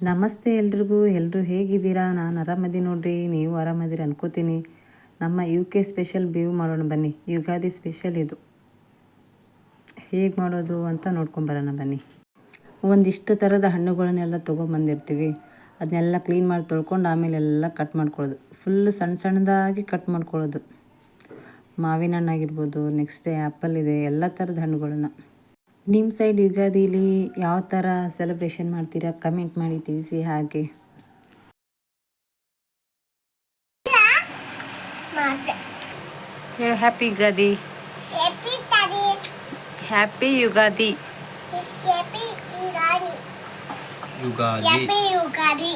ನಮಸ್ತೆ ಎಲ್ಲರೂ ಹೇಗಿದ್ದೀರಾ? ನಾನು ಆರಾಮದಿ ನೋಡ್ರಿ. ನೀವು ಆರಾಮದಿರಿ ಅನ್ಕೋತೀನಿ. ನಮ್ಮ UK ಸ್ಪೆಷಲ್ ಬೇವು ಮಾಡೋಣ ಬನ್ನಿ. ಯುಗಾದಿ ಸ್ಪೆಷಲ್ ಇದು. ಹೇಗೆ ಮಾಡೋದು ಅಂತ ನೋಡ್ಕೊಂಬರೋಣ ಬನ್ನಿ. ಒಂದಿಷ್ಟು ಥರದ ಹಣ್ಣುಗಳನ್ನೆಲ್ಲ ತೊಗೊಂಬಂದಿರ್ತೀವಿ. ಅದನ್ನೆಲ್ಲ ಕ್ಲೀನ್ ಮಾಡಿ ತೊಳ್ಕೊಂಡು ಆಮೇಲೆ ಎಲ್ಲ ಕಟ್ ಮಾಡ್ಕೊಳ್ಳೋದು. ಫುಲ್ಲು ಸಣ್ಣದಾಗಿ ಕಟ್ ಮಾಡ್ಕೊಳ್ಳೋದು. ಮಾವಿನ ಹಣ್ಣಾಗಿರ್ಬೋದು, ನೆಕ್ಸ್ಟ್ ಆ್ಯಪಲ್ ಇದೆ, ಎಲ್ಲ ಥರದ ಹಣ್ಣುಗಳನ್ನು. ನಿಮ್ಮ ಸೈಡ್ ಯುಗಾದಿಲಿ ಯಾವ ಥರ ಸೆಲೆಬ್ರೇಷನ್ ಮಾಡ್ತೀರಾ? ಕಮೆಂಟ್ ಮಾಡಿ ತಿಳಿಸಿ. ಹಾಗೆ ಹೇಳು, ಹ್ಯಾಪಿ ಯುಗಾದಿ. ಹ್ಯಾಪಿ ಯುಗಾದಿ. ಯುಗಾದಿ.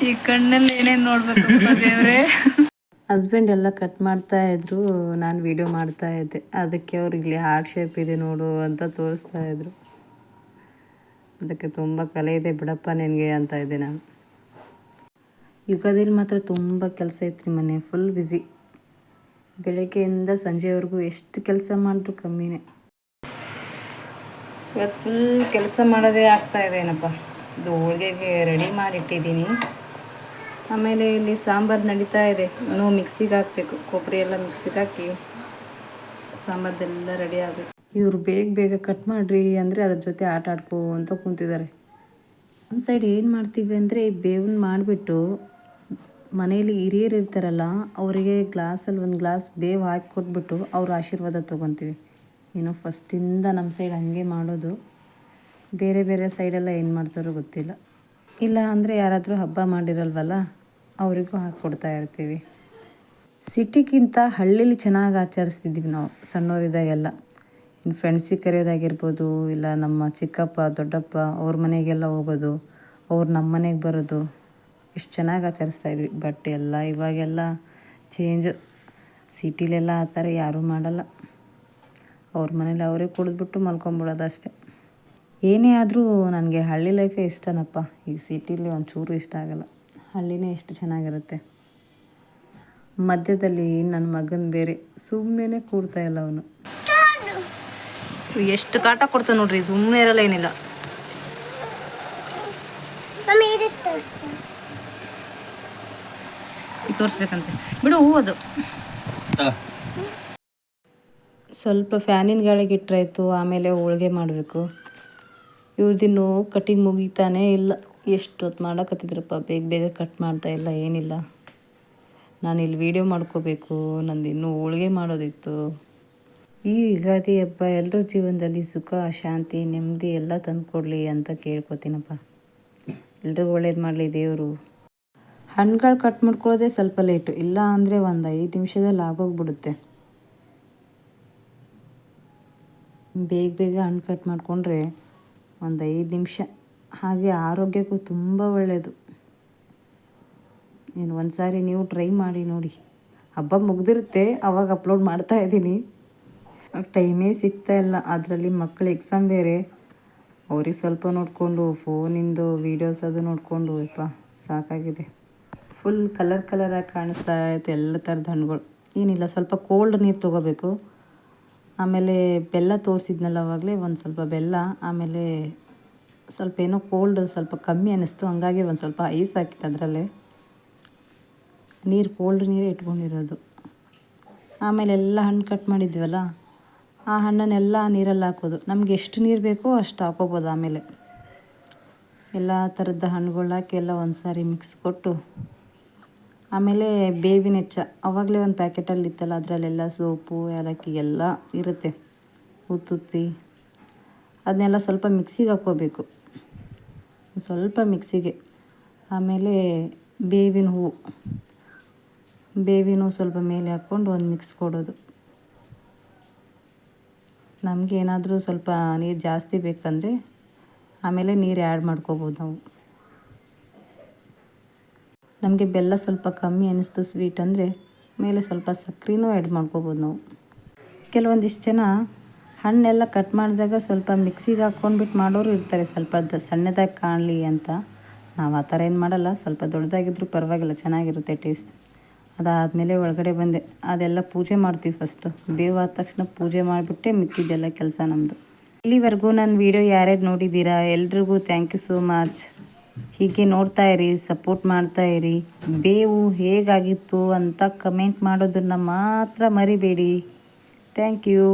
ಈ ಕಣ್ಣಲ್ಲಿ ಏನೇನು ನೋಡ್ಬೇಕಪ್ಪ ದೇವ್ರೆ. ಹಸ್ಬೆಂಡ್ ಎಲ್ಲ ಕಟ್ ಮಾಡ್ತಾ ಇದ್ರು, ನಾನು ವಿಡಿಯೋ ಮಾಡ್ತಾ ಇದ್ದೆ. ಅದಕ್ಕೆ ಅವ್ರು ಇಲ್ಲಿ ಹಾರ್ಟ್ ಶೇಪ್ ಇದೆ ನೋಡು ಅಂತ ತೋರಿಸ್ತಾ ಇದ್ರು. ಅದಕ್ಕೆ ತುಂಬ ಕಲೆ ಇದೆ ಬಿಡಪ್ಪ ನಿನಗೆ ಅಂತ ಇದ್ದೆ ನಾನು. ಯುಗಾದಿಲಿ ಮಾತ್ರ ತುಂಬ ಕೆಲಸ ಐತ್ರಿ. ಮನೆ ಫುಲ್ ಬ್ಯುಸಿ. ಬೆಳಗ್ಗೆಯಿಂದ ಸಂಜೆವರೆಗೂ ಎಷ್ಟು ಕೆಲಸ ಮಾಡಿದ್ರು ಕಮ್ಮಿನೇ. ಇವತ್ತು ಫುಲ್ ಕೆಲಸ ಮಾಡೋದೇ ಆಗ್ತಾ ಇದೆ ಏನಪ್ಪ. ಇದು ಹೋಳಿಗೆಗೆ ರೆಡಿ ಮಾಡಿಟ್ಟಿದ್ದೀನಿ. ಆಮೇಲೆ ಇಲ್ಲಿ ಸಾಂಬಾರು ನಡೀತಾ ಇದೆ. ಇನ್ನೂ ಮಿಕ್ಸಿಗೆ ಹಾಕಬೇಕು. ಕೊಬ್ಬರಿ ಎಲ್ಲ ಮಿಕ್ಸಿಗೆ ಹಾಕಿ ಸಾಂಬಾರ್ದೆಲ್ಲ ರೆಡಿ ಆಗಬೇಕು. ಇವರು ಬೇಗ ಕಟ್ ಮಾಡಿರಿ ಅಂದರೆ ಅದ್ರ ಜೊತೆ ಆಟ ಆಡ್ಕೊಂತ ಕೂತಿದ್ದಾರೆ. ನಮ್ಮ ಸೈಡ್ ಏನು ಮಾಡ್ತೀವಿ ಅಂದರೆ, ಬೇವನ್ನ ಮಾಡಿಬಿಟ್ಟು ಮನೆಯಲ್ಲಿ ಹಿರಿಯರು ಇರ್ತಾರಲ್ಲ ಅವರಿಗೆ ಗ್ಲಾಸಲ್ಲಿ ಒಂದು ಗ್ಲಾಸ್ ಬೇವು ಹಾಕಿ ಕೊಟ್ಬಿಟ್ಟು ಅವ್ರ ಆಶೀರ್ವಾದ ತೊಗೊತೀವಿ. ಏನೋ ಫಸ್ಟಿಂದ ನಮ್ಮ ಸೈಡ್ ಹಂಗೆ ಮಾಡೋದು. ಬೇರೆ ಸೈಡೆಲ್ಲ ಏನು ಮಾಡ್ತಾರೋ ಗೊತ್ತಿಲ್ಲ. ಇಲ್ಲ ಅಂದರೆ ಯಾರಾದರೂ ಹಬ್ಬ ಮಾಡಿರಲ್ವಲ್ಲ ಅವರಿಗೂ ಹಾಕ್ಕೊಡ್ತಾ ಇರ್ತೀವಿ. ಸಿಟಿಗಿಂತ ಹಳ್ಳಿಲಿ ಚೆನ್ನಾಗಿ ಆಚರಿಸ್ತಿದ್ವಿ ನಾವು ಸಣ್ಣವರಿದ್ದಾಗೆಲ್ಲ. ಇನ್ನು ಫ್ರೆಂಡ್ಸಿಗೆ ಕರೆಯೋದಾಗಿರ್ಬೋದು, ಇಲ್ಲ ನಮ್ಮ ಚಿಕ್ಕಪ್ಪ ದೊಡ್ಡಪ್ಪ ಅವ್ರ ಮನೆಗೆಲ್ಲ ಹೋಗೋದು, ಅವ್ರು ನಮ್ಮ ಮನೆಗೆ ಬರೋದು, ಎಷ್ಟು ಚೆನ್ನಾಗಿ ಆಚರಿಸ್ತಾಯಿದ್ವಿ. ಬಟ್ ಎಲ್ಲ ಇವಾಗೆಲ್ಲ ಚೇಂಜು. ಸಿಟಿಲೆಲ್ಲ ಆ ಥರ ಯಾರೂ ಮಾಡಲ್ಲ. ಅವ್ರ ಮನೇಲಿ ಅವರೇ ಕುಡಿದ್ಬಿಟ್ಟು ಮಲ್ಕೊಂಬಿಡೋದು ಅಷ್ಟೆ. ಏನೇ ಆದರೂ ನನಗೆ ಹಳ್ಳಿ ಲೈಫೇ ಇಷ್ಟನಪ್ಪ. ಈ ಸಿಟಿಲಿ ಒಂಚೂರು ಇಷ್ಟ ಆಗಲ್ಲ. ಹಳ್ಳಿನೇ ಎಷ್ಟು ಚೆನ್ನಾಗಿರುತ್ತೆ. ಮಧ್ಯದಲ್ಲಿ ನನ್ನ ಮಗನ ಬೇರೆ ಸುಮ್ಮನೆ ಕೂಡ್ತಾ ಇಲ್ಲ ಅವನು. ಎಷ್ಟು ಕಾಟ ಕೊಡ್ತಾ ನೋಡ್ರಿ, ಸುಮ್ಮನೆ ಇರಲ್ಲ ಏನಿಲ್ಲ. ತೋರಿಸ್ಬೇಕಂತೆ ಬಿಡು ಹೂವದು. ಸ್ವಲ್ಪ ಫ್ಯಾನಿನ ಗಾಳಿಗೆ ಇಟ್ಟರಾಯ್ತು. ಆಮೇಲೆ ಹೋಳಿಗೆ ಮಾಡಬೇಕು. ಇವ್ರದಿನ್ನೂ ಕಟಿಂಗ್ ಮುಗಿತಾನೇ ಇಲ್ಲ. ಎಷ್ಟೊತ್ತು ಮಾಡೋಕತ್ತಿದ್ರಪ್ಪ. ಬೇಗ ಕಟ್ ಮಾಡ್ತಾ ಇಲ್ಲ, ಏನಿಲ್ಲ. ನಾನು ಇಲ್ಲಿ ವೀಡಿಯೋ ಮಾಡ್ಕೋಬೇಕು. ನಂದು ಇನ್ನೂ ಹೋಳಿಗೆ ಮಾಡೋದಿತ್ತು. ಈ ಯುಗಾದಿ ಹಬ್ಬ ಎಲ್ಲರ ಜೀವನದಲ್ಲಿ ಸುಖ, ಶಾಂತಿ, ನೆಮ್ಮದಿ ಎಲ್ಲ ತಂದುಕೊಡ್ಲಿ ಅಂತ ಕೇಳ್ಕೊತೀನಪ್ಪ. ಎಲ್ರಿಗೂ ಒಳ್ಳೇದು ಮಾಡಲಿ ದೇವರು. ಹಣ್ಣುಗಳು ಕಟ್ ಮಾಡ್ಕೊಳ್ಳೋದೇ ಸ್ವಲ್ಪ ಲೇಟು. ಇಲ್ಲ ಅಂದರೆ ಒಂದು 5 ನಿಮಿಷದಲ್ಲಿ ಆಗೋಗ್ಬಿಡುತ್ತೆ. ಬೇಗ ಹಣ್ಣು ಕಟ್ ಮಾಡಿಕೊಂಡ್ರೆ ಒಂದು 5 ನಿಮಿಷ. ಹಾಗೆ ಆರೋಗ್ಯಕ್ಕೂ ತುಂಬ ಒಳ್ಳೆಯದು. ಒಂದು ಸಾರಿ ನೀವು ಟ್ರೈ ಮಾಡಿ ನೋಡಿ. ಹಬ್ಬ ಮುಗ್ದಿರುತ್ತೆ ಅವಾಗ ಅಪ್ಲೋಡ್ ಮಾಡ್ತಾಯಿದ್ದೀನಿ. ಟೈಮೇ ಸಿಗ್ತಾ ಇಲ್ಲ. ಅದರಲ್ಲಿ ಮಕ್ಕಳು ಎಕ್ಸಾಮ್ ಬೇರೆ. ಅವ್ರಿಗೆ ಸ್ವಲ್ಪ ನೋಡಿಕೊಂಡು ಫೋನಿಂದು ವೀಡಿಯೋಸ್ ಅದು ನೋಡಿಕೊಂಡು ಸಾಕಾಗಿದೆ. ಫುಲ್ ಕಲರಾಗಿ ಕಾಣಿಸ್ತಾ ಇತ್ತು ಎಲ್ಲ ಥರದ ಹಣ್ಣುಗಳು. ಏನಿಲ್ಲ, ಸ್ವಲ್ಪ ಕೋಲ್ಡ್ ನೀರು ತೊಗೋಬೇಕು. ಆಮೇಲೆ ಬೆಲ್ಲ ತೋರಿಸಿದ್ನಲ್ಲ ಅವಾಗಲೇ, ಒಂದು ಸ್ವಲ್ಪ ಬೆಲ್ಲ, ಆಮೇಲೆ ಸ್ವಲ್ಪ ಏನೋ ಕೋಲ್ಡ್ ಸ್ವಲ್ಪ ಕಮ್ಮಿ ಅನ್ನಿಸ್ತು. ಹಂಗಾಗಿ ಒಂದು ಸ್ವಲ್ಪ ಐಸ್ ಹಾಕಿತ್ತು ಅದರಲ್ಲೇ. ಕೋಲ್ಡ್ ನೀರೇ ಇಟ್ಕೊಂಡಿರೋದು. ಆಮೇಲೆ ಎಲ್ಲ ಹಣ್ಣು ಕಟ್ ಮಾಡಿದ್ವಲ್ಲ, ಆ ಹಣ್ಣನ್ನೆಲ್ಲ ನೀರಲ್ಲಿ ಹಾಕೋದು. ನಮ್ಗೆ ಎಷ್ಟು ನೀರು ಬೇಕೋ ಅಷ್ಟು ಹಾಕೋಬೋದು. ಆಮೇಲೆ ಎಲ್ಲ ಥರದ ಹಣ್ಣುಗಳು ಹಾಕಿ ಎಲ್ಲ ಒಂದು ಸಾರಿ ಮಿಕ್ಸ್ ಕೊಟ್ಟು, ಆಮೇಲೆ ಬೇವಿನ ಹೆಚ್ಚ ಆವಾಗಲೇ ಒಂದು ಪ್ಯಾಕೆಟಲ್ಲಿ ಇತ್ತಲ್ಲ, ಅದರಲ್ಲೆಲ್ಲ ಸೋಪು, ಏಲಕ್ಕಿ ಎಲ್ಲ ಇರುತ್ತೆ, ಉತ್ತುತ್ತಿ, ಅದನ್ನೆಲ್ಲ ಸ್ವಲ್ಪ ಮಿಕ್ಸಿಗೆ ಹಾಕ್ಕೋಬೇಕು. ಸ್ವಲ್ಪ ಮಿಕ್ಸಿಗೆ. ಆಮೇಲೆ ಬೇವಿನ ಹೂವು ಸ್ವಲ್ಪ ಮೇಲೆ ಹಾಕ್ಕೊಂಡು ಒಂದು ಮಿಕ್ಸ್ ಕೊಡೋದು. ನಮಗೆ ಏನಾದರೂ ಸ್ವಲ್ಪ ನೀರು ಜಾಸ್ತಿ ಬೇಕಂದರೆ ಆಮೇಲೆ ನೀರು ಆ್ಯಡ್ ಮಾಡ್ಕೋಬೋದು ನಾವು. ನಮಗೆ ಬೆಲ್ಲ ಸ್ವಲ್ಪ ಕಮ್ಮಿ ಅನ್ನಿಸ್ತು ಸ್ವೀಟ್ ಅಂದರೆ ಮೇಲೆ ಸ್ವಲ್ಪ ಸಕ್ಕರೆನೂ ಆ್ಯಡ್ ಮಾಡ್ಕೋಬೋದು ನಾವು. ಕೆಲವೊಂದಿಷ್ಟು ಜನ ಹಣ್ಣೆಲ್ಲ ಕಟ್ ಮಾಡಿದಾಗ ಸ್ವಲ್ಪ ಮಿಕ್ಸಿಗೆ ಹಾಕ್ಕೊಂಡ್ಬಿಟ್ಟು ಮಾಡೋರು ಇರ್ತಾರೆ, ಸ್ವಲ್ಪ ಸಣ್ಣದಾಗಿ ಕಾಣಲಿ ಅಂತ. ನಾವು ಆ ಥರ ಏನು ಮಾಡಲ್ಲ, ಸ್ವಲ್ಪ ದೊಡ್ಡದಾಗಿದ್ರೂ ಪರವಾಗಿಲ್ಲ, ಚೆನ್ನಾಗಿರುತ್ತೆ ಟೇಸ್ಟ್. ಅದಾದಮೇಲೆ ಒಳಗಡೆ ಬಂದೆ. ಅದೆಲ್ಲ ಪೂಜೆ ಮಾಡ್ತೀವಿ ಫಸ್ಟು. ಬೇವು ಆದ ತಕ್ಷಣ ಪೂಜೆ ಮಾಡಿಬಿಟ್ಟೆ ಮಿಕ್ಕಿದ್ದೆಲ್ಲ ಕೆಲಸ ನಮ್ಮದು. ಇಲ್ಲಿವರೆಗೂ ನನ್ನ ವೀಡಿಯೋ ಯಾರ್ಯಾರು ನೋಡಿದ್ದೀರಾ ಎಲ್ರಿಗೂ ಥ್ಯಾಂಕ್ ಯು ಸೋ ಮಚ್. ಹೀಗೆ ನೋಡ್ತಾ ಇರಿ, ಸಪೋರ್ಟ್ ಮಾಡ್ತಾ ಇರಿ. ಬೇವು ಹೇಗಾಗಿತ್ತು ಅಂತ ಕಮೆಂಟ್ ಮಾಡೋದನ್ನು ಮಾತ್ರ ಮರಿಬೇಡಿ. Thank you.